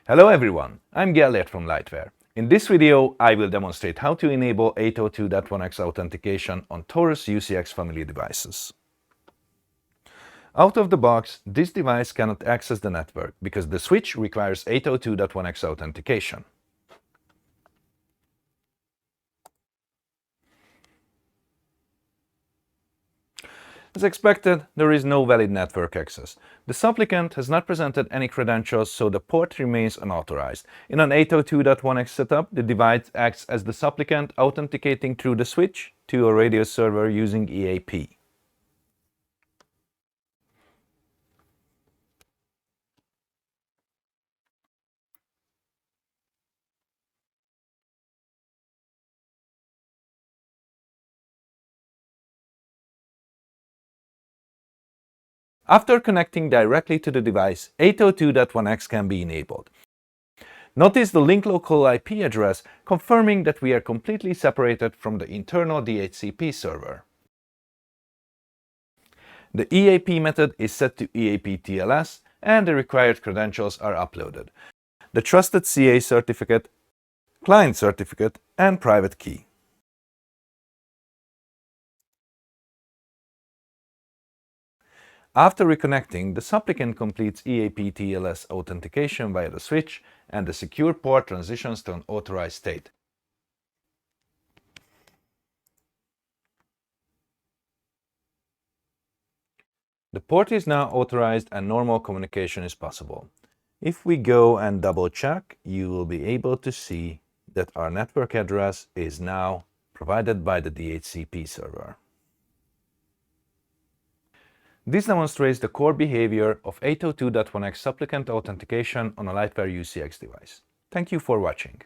Hello everyone, I'm Gellert from Lightware. In this video, I will demonstrate how to enable 802.1x authentication on Taurus UCX family devices. Out of the box, this device cannot access the network because the switch requires 802.1x authentication. As expected, there is no valid network access. The supplicant has not presented any credentials, so the port remains unauthorized. In an 802.1x setup, the device acts as the supplicant authenticating through the switch to a radio server using EAP. After connecting directly to the device, 802.1x can be enabled. Notice the link local IP address confirming that we are completely separated from the internal DHCP server. The EAP method is set to EAP TLS and the required credentials are uploaded: the trusted CA certificate, client certificate, and private key. After reconnecting, the supplicant completes EAP TLS authentication via the switch and the secure port transitions to an authorized state. The port is now authorized and normal communication is possible. If we go and double check, you will be able to see that our network address is now provided by the DHCP server. This demonstrates the core behavior of 802.1x supplicant authentication on a Lightware UCX device. Thank you for watching.